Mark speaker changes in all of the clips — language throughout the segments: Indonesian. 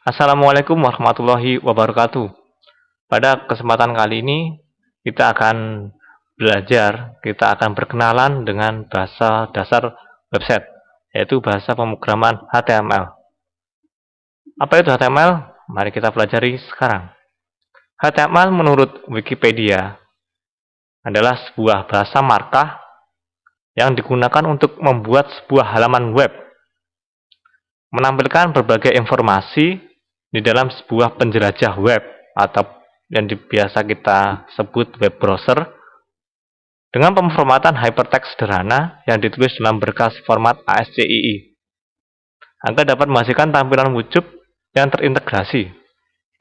Speaker 1: Assalamualaikum warahmatullahi wabarakatuh. Pada kesempatan kali ini kita akan berkenalan dengan bahasa dasar website, yaitu bahasa pemrograman HTML. Apa itu HTML? Mari kita pelajari sekarang. HTML menurut Wikipedia adalah sebuah bahasa markah yang digunakan untuk membuat sebuah halaman web, menampilkan berbagai informasi di dalam sebuah penjelajah web atau yang biasa kita sebut web browser dengan pemformatan hypertext sederhana yang ditulis dalam berkas format ASCII agar dapat menghasilkan tampilan wujud yang terintegrasi.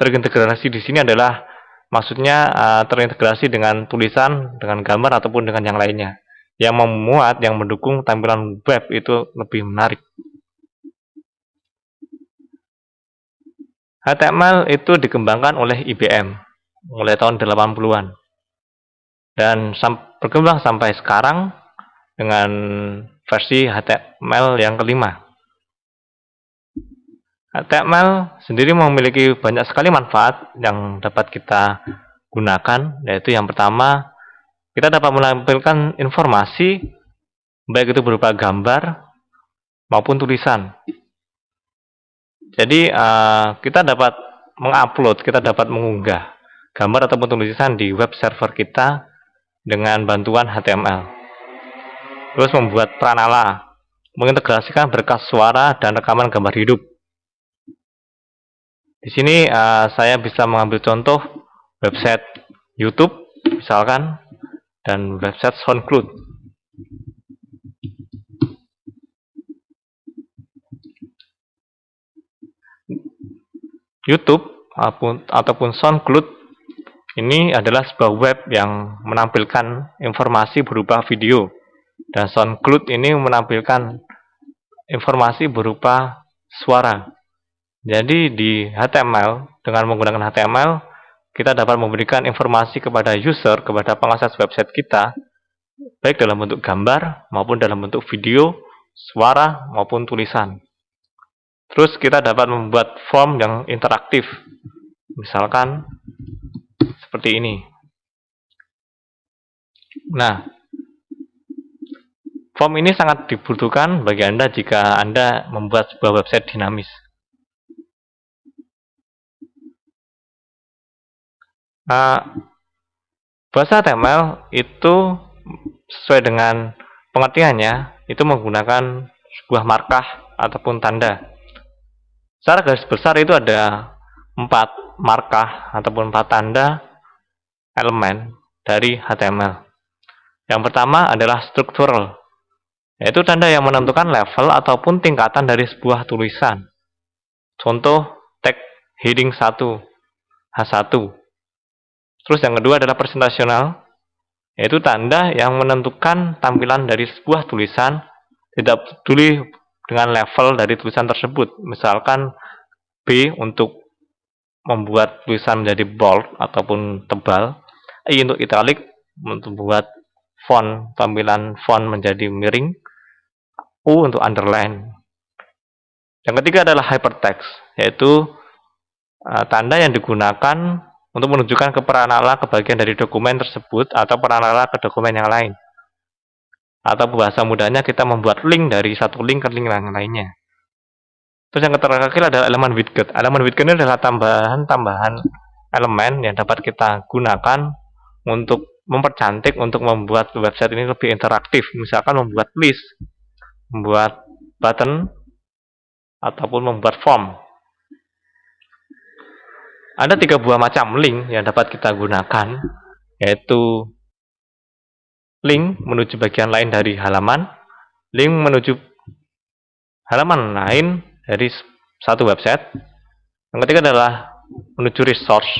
Speaker 1: Terintegrasi di sini adalah maksudnya terintegrasi dengan tulisan, dengan gambar ataupun dengan yang lainnya yang memuat, yang mendukung tampilan web itu lebih menarik. HTML itu dikembangkan oleh IBM mulai tahun 80-an dan berkembang sampai sekarang dengan versi HTML yang kelima. HTML sendiri memiliki banyak sekali manfaat yang dapat kita gunakan, yaitu yang pertama, kita dapat menampilkan informasi baik itu berupa gambar maupun tulisan. Jadi kita dapat mengupload, kita dapat mengunggah gambar ataupun tulisan di web server kita dengan bantuan HTML. Terus membuat pranala, mengintegrasikan berkas suara dan rekaman gambar hidup. Di sini saya bisa mengambil contoh website YouTube misalkan dan website SoundCloud. YouTube ataupun SoundCloud ini adalah sebuah web yang menampilkan informasi berupa video, dan SoundCloud ini menampilkan informasi berupa suara. Jadi di HTML, dengan menggunakan HTML, kita dapat memberikan informasi kepada user, kepada pengakses website kita, baik dalam bentuk gambar maupun dalam bentuk video, suara maupun tulisan. Terus kita dapat membuat form yang interaktif, misalkan seperti ini. Nah, form ini sangat dibutuhkan bagi Anda jika Anda membuat sebuah website dinamis. Bahasa HTML itu sesuai dengan pengertiannya, itu menggunakan sebuah markah ataupun tanda. Secara garis besar itu ada 4 markah ataupun 4 tanda elemen dari HTML. Yang pertama adalah struktural, yaitu tanda yang menentukan level ataupun tingkatan dari sebuah tulisan. Contoh tag heading 1, H1. Terus yang kedua adalah presentasional, yaitu tanda yang menentukan tampilan dari sebuah tulisan tidak peduli dengan level dari tulisan tersebut. Misalkan B untuk membuat tulisan menjadi bold ataupun tebal, I untuk italic untuk membuat font, tampilan font menjadi miring, U untuk underline. Yang ketiga adalah hypertext, yaitu tanda yang digunakan untuk menunjukkan ke pranala ke bagian dari dokumen tersebut atau pranala ke dokumen yang lain. Atau bahasa mudahnya kita membuat link dari satu link ke link yang lainnya. Terus yang terakhir adalah elemen widget. Elemen widget ini adalah tambahan elemen yang dapat kita gunakan untuk mempercantik, untuk membuat website ini lebih interaktif. Misalkan membuat list, membuat button, ataupun membuat form. Ada 3 buah macam link yang dapat kita gunakan, yaitu link menuju bagian lain dari halaman, link menuju halaman lain dari satu website. Yang ketiga adalah menuju resource,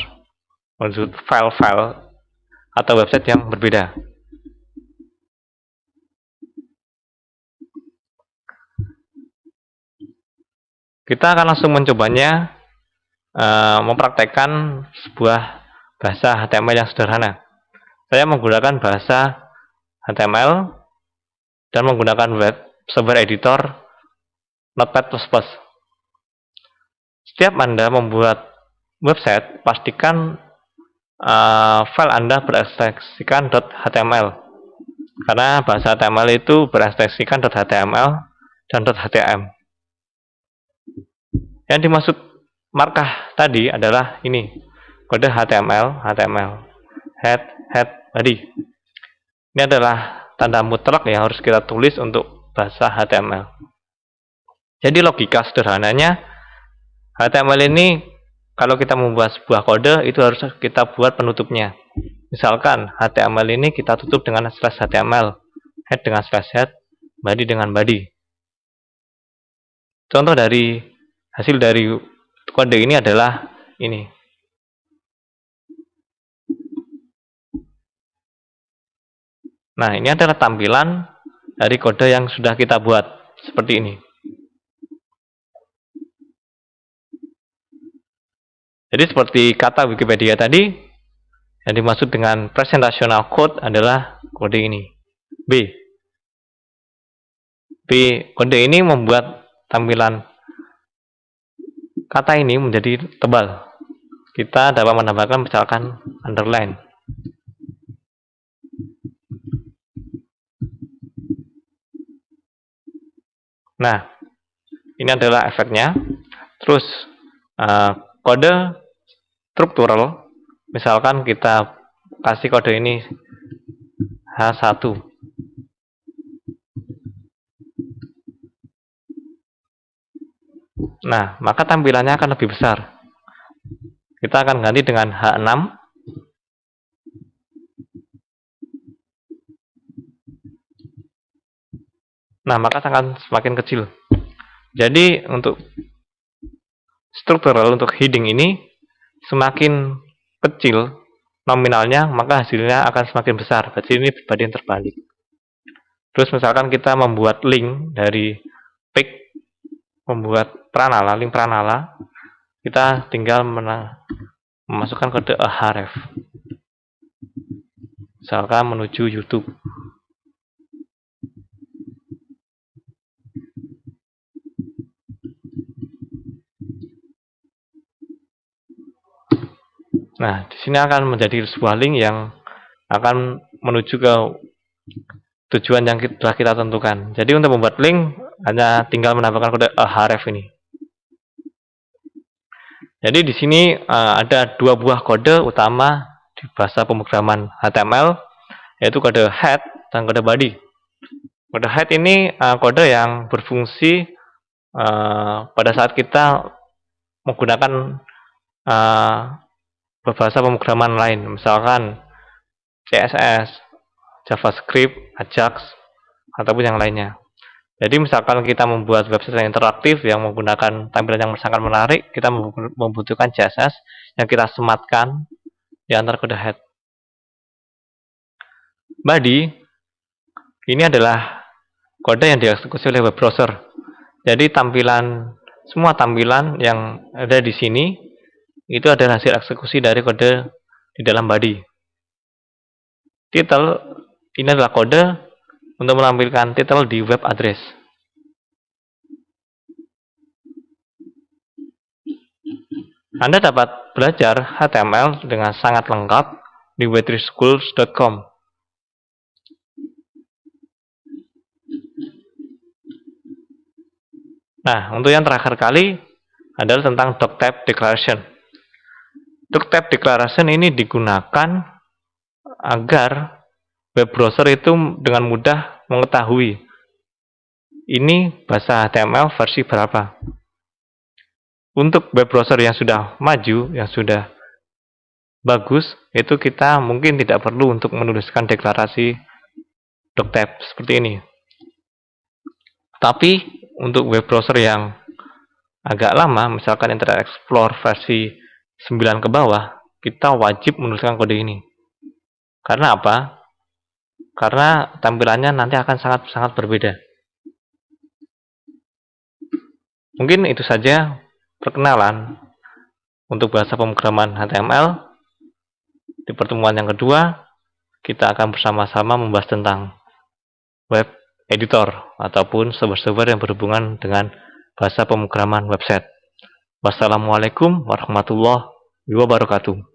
Speaker 1: menuju file-file atau website yang berbeda. Kita akan langsung mencobanya, mempraktekkan sebuah bahasa HTML yang sederhana. Saya menggunakan bahasa HTML dan menggunakan web server editor Notepad++. Setiap Anda membuat website, pastikan file Anda berekspresikan .html. Karena bahasa HTML itu berekspresikan .html dan .htm. Yang dimaksud markah tadi adalah ini, kode HTML, head, body. Ini adalah tanda mutlak yang harus kita tulis untuk bahasa HTML. Jadi logika sederhananya, HTML ini kalau kita membuat sebuah kode, itu harus kita buat penutupnya. Misalkan HTML ini kita tutup dengan /HTML, head dengan /head, body dengan body. Contoh dari hasil dari kode ini adalah ini. Nah, ini adalah tampilan dari kode yang sudah kita buat, seperti ini. Jadi seperti kata Wikipedia tadi, yang dimaksud dengan presentational code adalah kode ini, B. Kode ini membuat tampilan kata ini menjadi tebal. Kita dapat menambahkan misalkan underline. Nah, ini adalah efeknya. Terus kode struktural, misalkan kita kasih kode ini H1. Nah, maka tampilannya akan lebih besar. Kita akan ganti dengan H6. Nah, maka akan semakin kecil. Jadi, untuk struktural, untuk heading ini, semakin kecil nominalnya, maka hasilnya akan semakin besar. Berarti ini berbanding terbalik. Terus misalkan kita membuat link dari page, membuat pranala, link pranala, kita tinggal memasukkan kode href. Misalkan menuju YouTube. Nah, di sini akan menjadi sebuah link yang akan menuju ke tujuan yang telah kita tentukan. Jadi untuk membuat link hanya tinggal menambahkan kode href ini. Jadi di sini ada dua buah kode utama di bahasa pemrograman HTML, yaitu kode head dan kode body. Kode head ini kode yang berfungsi pada saat kita menggunakan bahasa pemrograman lain, misalkan CSS, JavaScript, Ajax, ataupun yang lainnya. Jadi misalkan kita membuat website yang interaktif yang menggunakan tampilan yang sangat menarik, kita membutuhkan CSS yang kita sematkan di antara kode head. Body ini adalah kode yang dieksekusi oleh web browser. Jadi semua tampilan yang ada di sini itu adalah hasil eksekusi dari kode di dalam body. Title ini adalah kode untuk menampilkan title di web address. Anda dapat belajar HTML dengan sangat lengkap di w3schools.com. Nah, untuk yang terakhir kali adalah tentang doctype declaration. Doctype declaration ini digunakan agar web browser itu dengan mudah mengetahui ini bahasa HTML versi berapa. Untuk web browser yang sudah maju, yang sudah bagus, itu kita mungkin tidak perlu untuk menuliskan deklarasi doctype seperti ini. Tapi untuk web browser yang agak lama, misalkan Internet Explorer versi 9 ke bawah, kita wajib menuliskan kode ini. Karena apa? Karena tampilannya nanti akan sangat berbeda. Mungkin itu saja perkenalan untuk bahasa pemrograman HTML. Di pertemuan yang kedua, kita akan bersama-sama membahas tentang web editor ataupun server-server yang berhubungan dengan bahasa pemrograman website. Wassalamualaikum warahmatullahi wabarakatuh.